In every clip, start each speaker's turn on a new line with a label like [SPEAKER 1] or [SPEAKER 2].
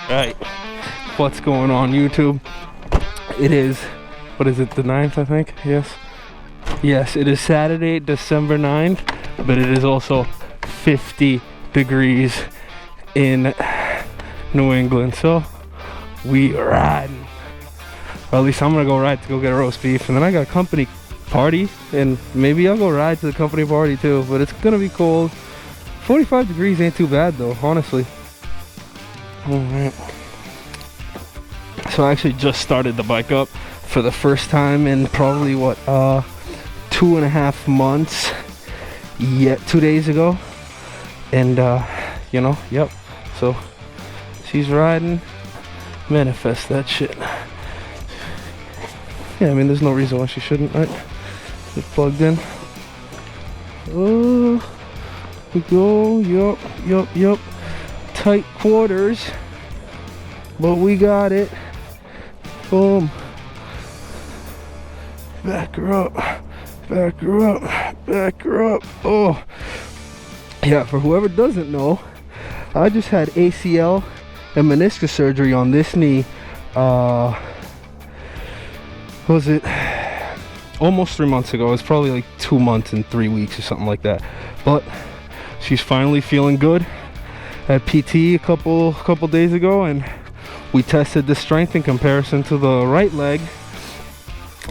[SPEAKER 1] Right, what's going on YouTube? It is, what is it, the 9th I think? Yes, it is Saturday, December 9th, but it is also 50 degrees in New England, so we riding. Or at least I'm gonna go ride to go get a roast beef, and then I got a company party, and maybe I'll go ride to the company party too, but it's gonna be cold. 45 degrees ain't too bad though, honestly. Alright. So I actually just started the bike up for the first time in probably what, 2.5 months. Yeah, 2 days ago. And you know, yep. So she's riding. Manifest that shit. Yeah, I mean there's no reason why she shouldn't, right? Just plugged in. Oh, we go, yup. Tight quarters, but we got it. Boom. Back her up. Oh, yeah, for whoever doesn't know, I just had ACL and meniscus surgery on this knee. Was it almost 3 months ago? It was probably like 2 months and 3 weeks or something like that. But she's finally feeling good. At PT a couple days ago, and we tested the strength in comparison to the right leg,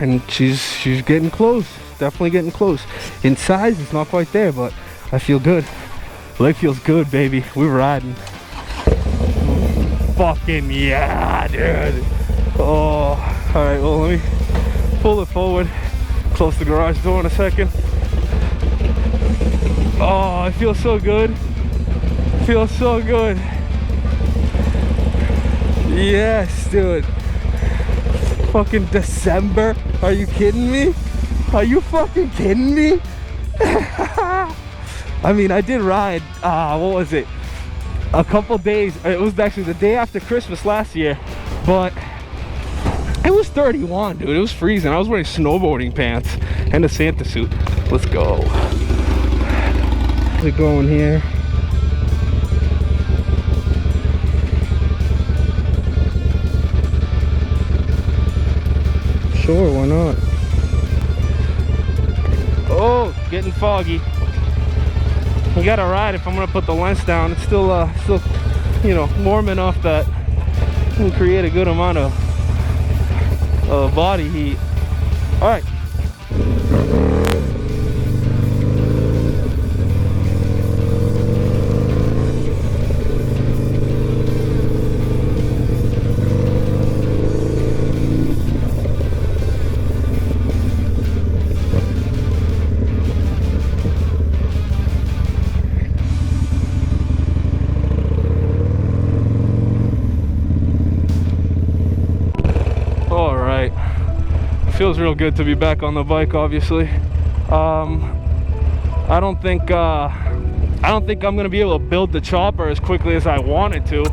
[SPEAKER 1] and she's getting close. Definitely getting close. In size, it's not quite there, but I feel good. Leg feels good, baby. We're riding. Fucking yeah, dude. Oh, all right. Well, let me pull it forward. Close the garage door in a second. Oh, I feel so good. Feels so good. Yes, dude. Fucking December. Are you kidding me? Are you fucking kidding me? I mean, I did ride, what was it? A couple days. It was actually the day after Christmas last year. But it was 31, dude. It was freezing. I was wearing snowboarding pants and a Santa suit. Let's go. How's it going here? Sure, why not? Oh, getting foggy. You gotta ride if I'm gonna put the lens down. It's still, you know, warm enough that it can create a good amount of body heat. All right. Feels real good to be back on the bike, obviously. I don't think I'm gonna be able to build the chopper as quickly as I wanted to,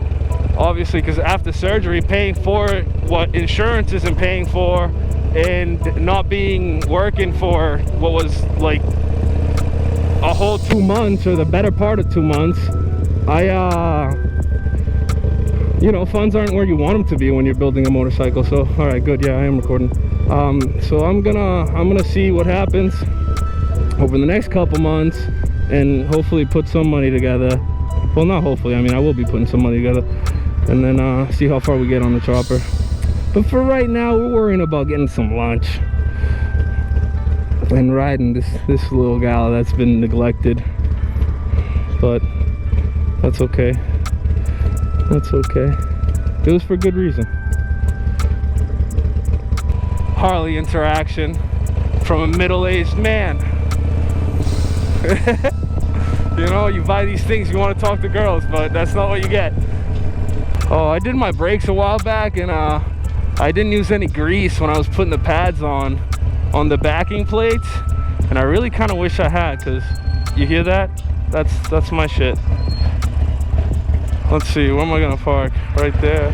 [SPEAKER 1] obviously, because after surgery, paying for what insurance isn't paying for, and not working for what was like a whole 2 months, or the better part of 2 months, you know, funds aren't where you want them to be when you're building a motorcycle. So all right, good. Yeah, I am recording. So I'm gonna see what happens over the next couple months, and hopefully put some money together. Well, not hopefully, I mean I will be putting some money together, and then see how far we get on the chopper. But for right now, we're worrying about getting some lunch and riding this little gal that's been neglected. But that's okay. That's okay. It was for good reason. Harley interaction from a middle-aged man. You know, you buy these things, you want to talk to girls, but that's not what you get. Oh, I did my brakes a while back, and I didn't use any grease when I was putting the pads on the backing plates, and I really kind of wish I had, because you hear that? That's my shit. Let's see, where am I gonna park? Right there.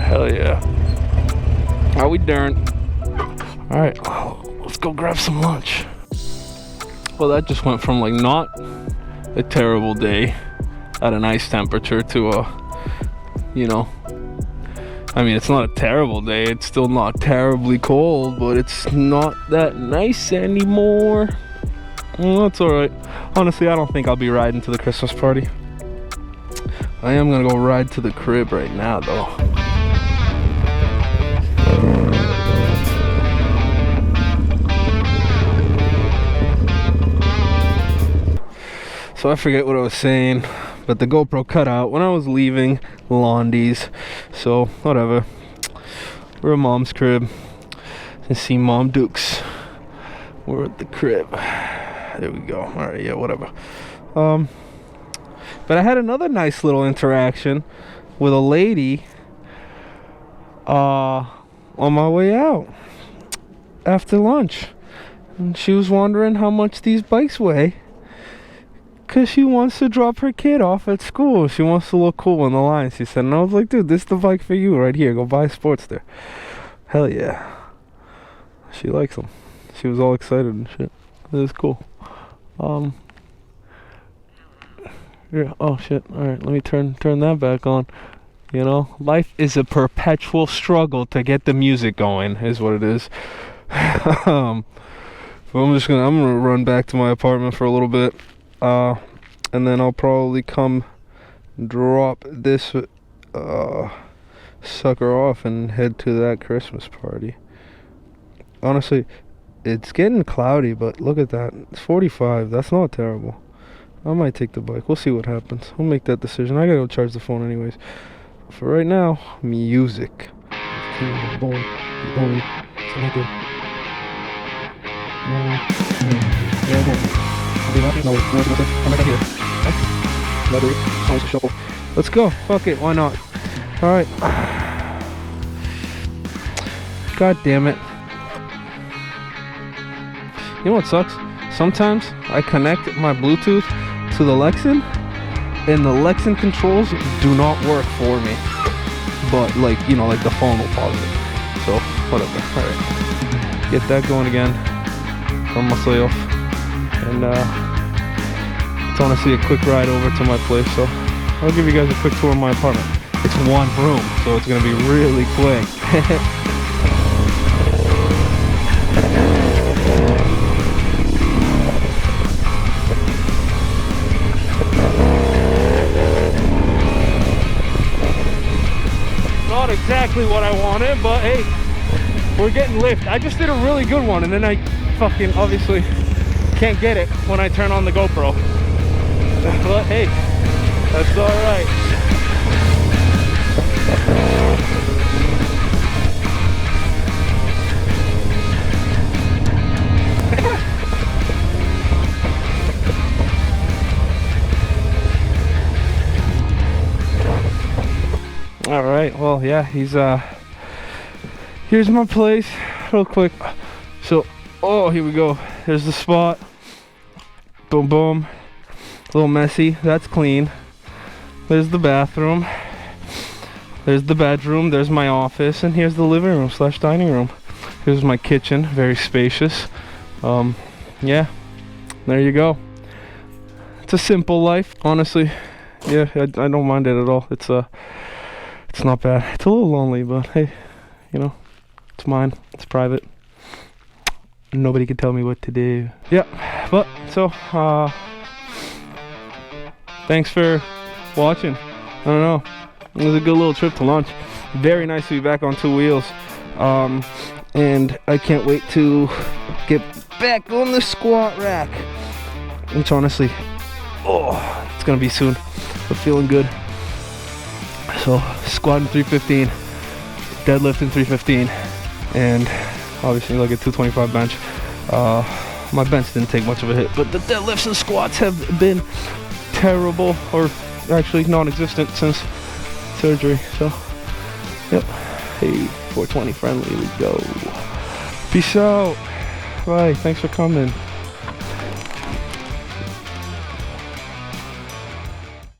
[SPEAKER 1] Hell yeah. How we doing? All right, let's go grab some lunch. Well, that just went from like not a terrible day at a nice temperature to you know, I mean, it's not a terrible day, it's still not terribly cold, but it's not that nice anymore. That's alright. Honestly, I don't think I'll be riding to the Christmas party. I am gonna go ride to the crib right now though. So I forget what I was saying, but the GoPro cut out when I was leaving Londy's. So whatever. We're at Mom's crib and see Mom Dukes. We're at the crib. There we go. Alright, yeah, whatever. But I had another nice little interaction with a lady on my way out after lunch. And she was wondering how much these bikes weigh, because she wants to drop her kid off at school. She wants to look cool in the line, she said. And I was like, dude, this is the bike for you right here. Go buy a Sportster. Hell yeah. She likes them. She was all excited and shit. It was cool. Yeah, oh shit. Alright, let me turn that back on. You know, life is a perpetual struggle to get the music going, is what it is. But I'm gonna run back to my apartment for a little bit. And then I'll probably come drop this sucker off and head to that Christmas party. Honestly, it's getting cloudy, but look at that. It's 45. That's not terrible. I might take the bike. We'll see what happens. We'll make that decision. I gotta go charge the phone anyways. For right now, music. Let's go. Fuck it. Why not? Alright. God damn it. You know what sucks? Sometimes I connect my Bluetooth to the Lexan, and the Lexan controls do not work for me. But, like, you know, like the phone will pause it. So, whatever. Alright. Get that going again on myself. And, it's honestly a quick ride over to my place, so I'll give you guys a quick tour of my apartment. It's one room, so it's gonna be really quick. Not exactly what I wanted, but hey, we're getting lift. I just did a really good one, and then I fucking obviously can't get it when I turn on the GoPro. But hey, that's alright. Alright, well yeah, here's my place real quick. So, oh, here we go. There's the spot. Boom boom. A little messy. That's clean. There's the bathroom. There's the bedroom. There's my office. And here's the living room / dining room. Here's my kitchen. Very spacious. Yeah. There you go. It's a simple life, honestly. Yeah, I don't mind it at all. It's not bad. It's a little lonely, but hey, you know, it's mine. It's private. Nobody can tell me what to do. Yeah, but so thanks for watching. I don't know, it was a good little trip to lunch. Very nice to be back on two wheels, and I can't wait to get back on the squat rack, which honestly, oh, it's gonna be soon, but feeling good. So squatting 315, deadlifting 315, and obviously like a 225 bench. My bench didn't take much of a hit, but the deadlifts and squats have been terrible, or actually non-existent since surgery. So, yep. Hey, 420 friendly, we go. Peace out. Bye. Thanks for coming.